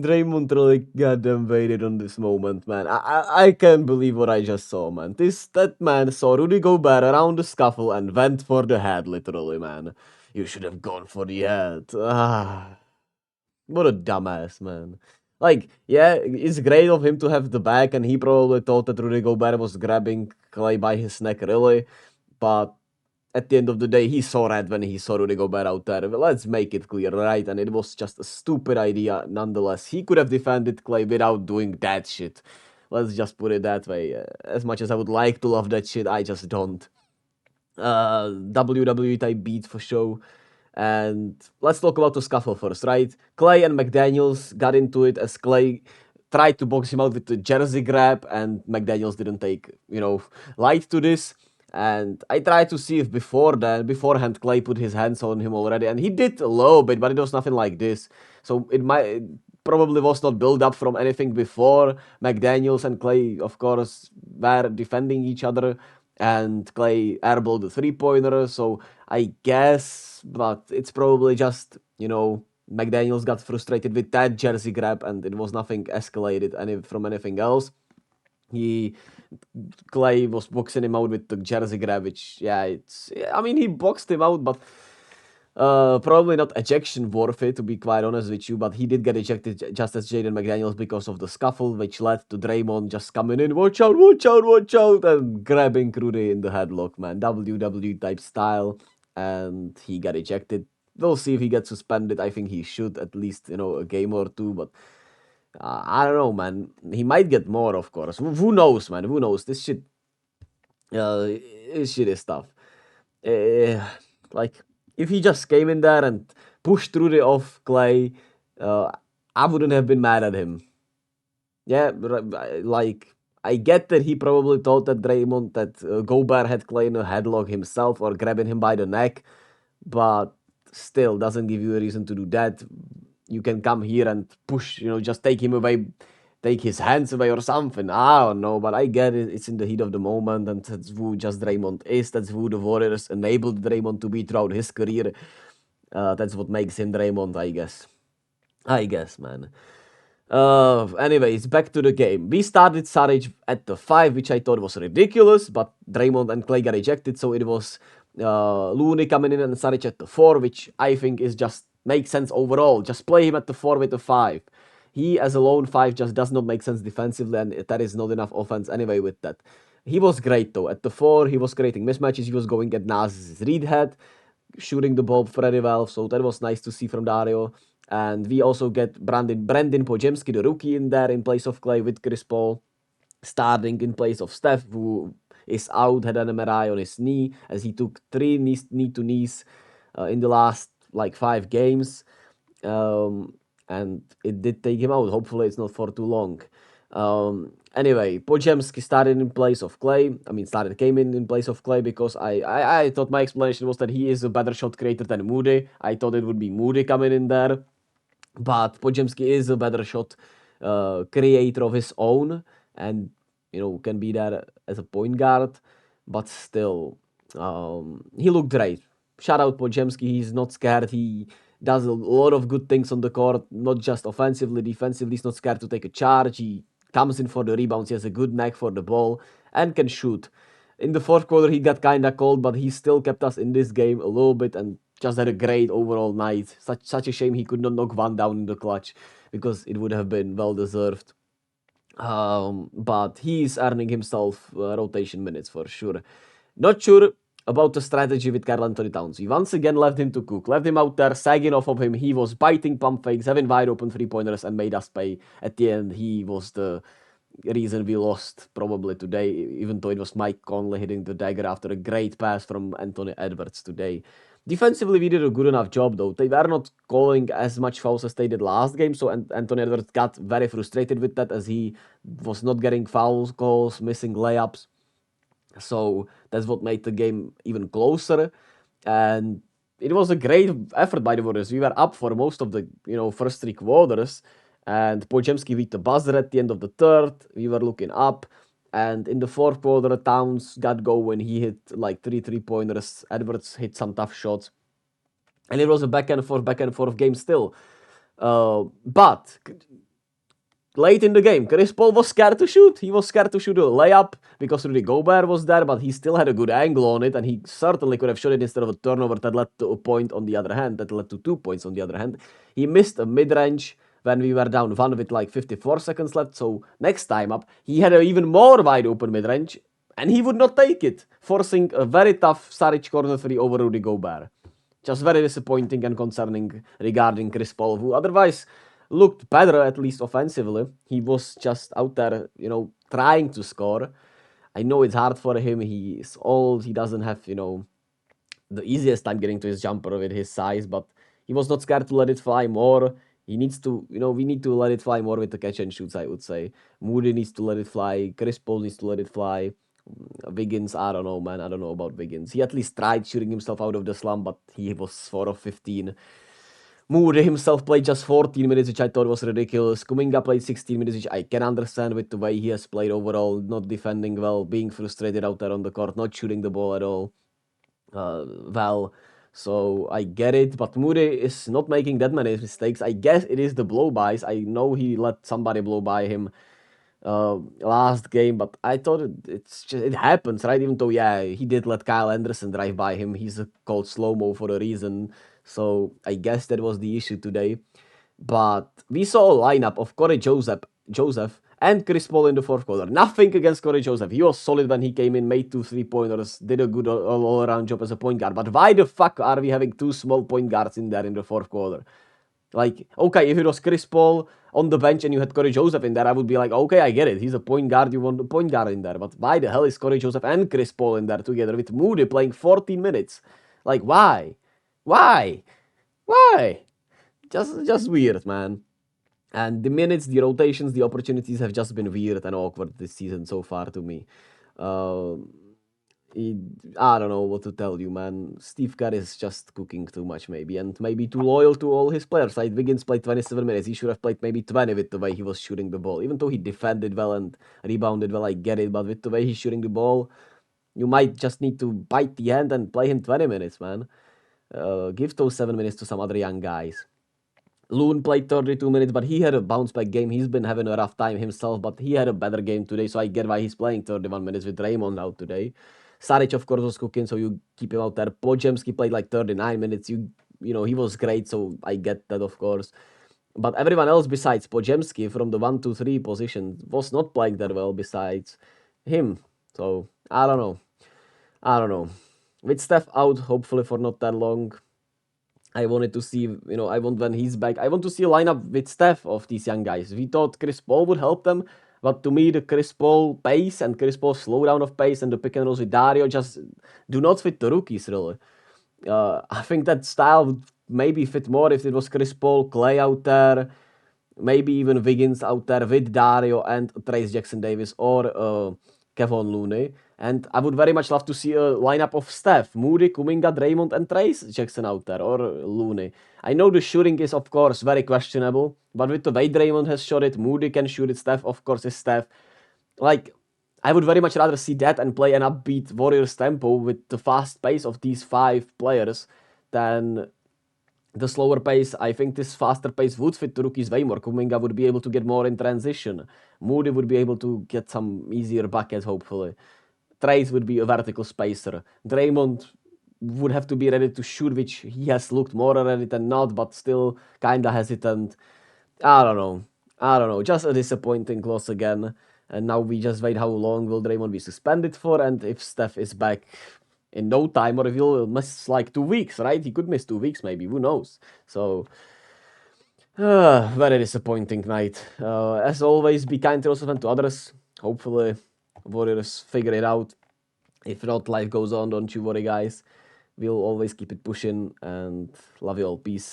Draymond really goddamn waited on this moment, man. I can't believe what I just saw, man. That man saw Rudy Gobert around the scuffle and went for the head, literally, man. You should have gone for the head. What a dumbass, man. Like, yeah, it's great of him to have the back, and he probably thought that Rudy Gobert was grabbing Klay by his neck, really. But at the end of the day, he saw red when he saw Rudy Gobert out there. Well, let's make it clear, right? And it was just a stupid idea nonetheless. He could have defended Klay without doing that shit. Let's just put it that way. As much as I would like to love that shit, I just don't. WWE type beat for show. And let's talk about the scuffle first, right? Klay and McDaniels got into it as Klay tried to box him out with the jersey grab, and McDaniels didn't take, light to this. And I tried to see if beforehand, Klay put his hands on him already, and he did a little bit, but it was nothing like this. So it probably was not built up from anything before. McDaniels and Klay, of course, were defending each other, and Klay airballed the three-pointer. So I guess, but it's probably just, McDaniels got frustrated with that jersey grab, and it was nothing escalated from anything else. Klay was boxing him out with the jersey grab, which, he boxed him out, but probably not ejection worth it, to be quite honest with you, but he did get ejected just as Jaden McDaniels because of the scuffle, which led to Draymond just coming in, watch out, watch out, watch out, and grabbing Rudy in the headlock, man. WWE type style, and he got ejected. We'll see if he gets suspended. I think he should, at least, a game or two, but I don't know, man. He might get more, of course. Who knows, man? Who knows? This shit is tough. Like, if he just came in there and pushed through the off Klay, I wouldn't have been mad at him. Yeah, like, I get that he probably thought that Gobert had Klay in a headlock himself or grabbing him by the neck, but still doesn't give you a reason to do that. You can come here and push, just take him away, take his hands away or something. I don't know, but I get it. It's in the heat of the moment, and that's who just Draymond is. That's who the Warriors enabled Draymond to be throughout his career. That's what makes him Draymond, I guess. I guess, man. Anyways, back to the game. We started Saric at the 5, which I thought was ridiculous, but Draymond and Klay got ejected, so it was Looney coming in and Saric at the 4, which I think is just makes sense overall. Just play him at the 4 with the 5. He, as a lone 5, just does not make sense defensively, and that is not enough offense anyway with that. He was great, though. At the 4, he was creating mismatches. He was going at Nas's read head, shooting the ball very well, so that was nice to see from Dario. And we also get Brandon Podziemski, the rookie, in there in place of Klay with Chris Paul, starting in place of Steph, who is out, had an MRI on his knee, as he took 3 knee-to-knees in the last, 5 games. And it did take him out. Hopefully it's not for too long. Anyway, Podziemski started in place of Klay. Came in place of Klay because I thought my explanation was that he is a better shot creator than Moody. I thought it would be Moody coming in there. But Podziemski is a better shot creator of his own, and can be there as a point guard. But still, he looked great. Shout out Podziemski. He's not scared. He does a lot of good things on the court, not just offensively, defensively. He's not scared to take a charge. He comes in for the rebounds. He has a good knack for the ball and can shoot. In the fourth quarter, he got kinda cold, but he still kept us in this game a little bit and just had a great overall night. Such a shame he could not knock one down in the clutch, because it would have been well deserved. But he's earning himself rotation minutes for sure. Not sure about the strategy with Karl Anthony Towns. We once again left him to cook. Left him out there, sagging off of him. He was biting pump fakes, having wide open three-pointers, and made us pay. At the end, he was the reason we lost probably today, even though it was Mike Conley hitting the dagger after a great pass from Anthony Edwards today. Defensively, we did a good enough job, though. They were not calling as much fouls as they did last game, so Anthony Edwards got very frustrated with that, as he was not getting foul calls, missing layups. So that's what made the game even closer. And it was a great effort by the Warriors. We were up for most of the first 3 quarters, and Podziemski hit the buzzer at the end of the third. We were looking up. And in the fourth quarter, Towns got going. He hit 3 3-pointers. Edwards hit some tough shots. And it was a back and forth game still. But late in the game, Chris Paul was scared to shoot. He was scared to shoot a layup because Rudy Gobert was there, but he still had a good angle on it, and he certainly could have shot it instead of a turnover that led to a point on the other hand, that led to 2 points on the other hand. He missed a mid-range when we were down one with like 54 seconds left, so next time up, he had an even more wide open mid-range, and he would not take it, forcing a very tough Saric corner 3 over Rudy Gobert. Just very disappointing and concerning regarding Chris Paul, who otherwise looked better, at least offensively. He was just out there, trying to score. I know it's hard for him. He's old. He doesn't have, the easiest time getting to his jumper with his size, but he was not scared to let it fly more. He needs to, we need to let it fly more with the catch and shoots, I would say. Moody needs to let it fly. Chris Paul needs to let it fly. Wiggins, I don't know, man. I don't know about Wiggins. He at least tried shooting himself out of the slump, but he was 4 of 15. Moody himself played just 14 minutes, which I thought was ridiculous. Kuminga played 16 minutes, which I can understand with the way he has played overall, not defending well, being frustrated out there on the court, not shooting the ball at all well. So I get it, but Moody is not making that many mistakes. I guess it is the blow-bys. I know he let somebody blow by him last game, but I thought it happens, right? Even though, yeah, he did let Kyle Anderson drive by him. He's called slow-mo for a reason. So I guess that was the issue today. But we saw a lineup of Corey Joseph and Chris Paul in the fourth quarter. Nothing against Corey Joseph. He was solid when he came in, made 2 3-pointers, did a good all-around job as a point guard. But why the fuck are we having 2 small point guards in there in the fourth quarter? Like, okay, if it was Chris Paul on the bench and you had Corey Joseph in there, I would be like, okay, I get it. He's a point guard. You want a point guard in there. But why the hell is Corey Joseph and Chris Paul in there together with Moody playing 14 minutes? Like, why? Why? Why? Just weird, man. And the minutes, the rotations, the opportunities have just been weird and awkward this season so far to me. Uh, I don't know what to tell you, man. Steve Kerr is just cooking too much, maybe, and maybe too loyal to all his players. Like Wiggins played 27 minutes. He should have played maybe 20 with the way he was shooting the ball. Even though he defended well and rebounded well, I get it. But with the way he's shooting the ball, you might just need to bite the hand and play him 20 minutes, man. Give those 7 minutes to some other young guys. Loon played 32 minutes, but he had a bounce back game. He's been having a rough time himself, but he had a better game today, so I get why he's playing 31 minutes with Draymond out today. Saric, of course, was cooking, so you keep him out there. Podziemski played like 39 minutes. He was great, so I get that, of course. But everyone else besides Podziemski from the 1-2-3 position was not playing that well besides him. So, I don't know. With Steph out, hopefully for not that long, I wanted to see, I want when he's back, I want to see a lineup with Steph of these young guys. We thought Chris Paul would help them, but to me, the Chris Paul pace and Chris Paul slowdown of pace and the pick and rolls with Dario just do not fit the rookies, really. I think that style would maybe fit more if it was Chris Paul, Klay out there, maybe even Wiggins out there with Dario and Trace Jackson Davis or Kevon Looney. And I would very much love to see a lineup of Steph, Moody, Kuminga, Draymond, and Trace Jackson out there, or Looney. I know the shooting is, of course, very questionable, but with the way Draymond has shot it, Moody can shoot it, Steph, of course, is Steph. Like, I would very much rather see that and play an upbeat Warriors tempo with the fast pace of these 5 players than the slower pace. I think this faster pace would fit the rookies way more. Kuminga would be able to get more in transition. Moody would be able to get some easier buckets, hopefully. Trace would be a vertical spacer. Draymond would have to be ready to shoot, which he has looked more ready than not, but still kinda hesitant. I don't know. Just a disappointing loss again. And now we just wait how long will Draymond be suspended for, and if Steph is back in no time, or if he'll miss like 2 weeks, right? He could miss 2 weeks maybe, who knows? So, very disappointing night. As always, be kind to yourself and to others. Hopefully, Warriors figure it out. If not, life goes on, don't you worry, guys. We'll always keep it pushing, and love you all. Peace.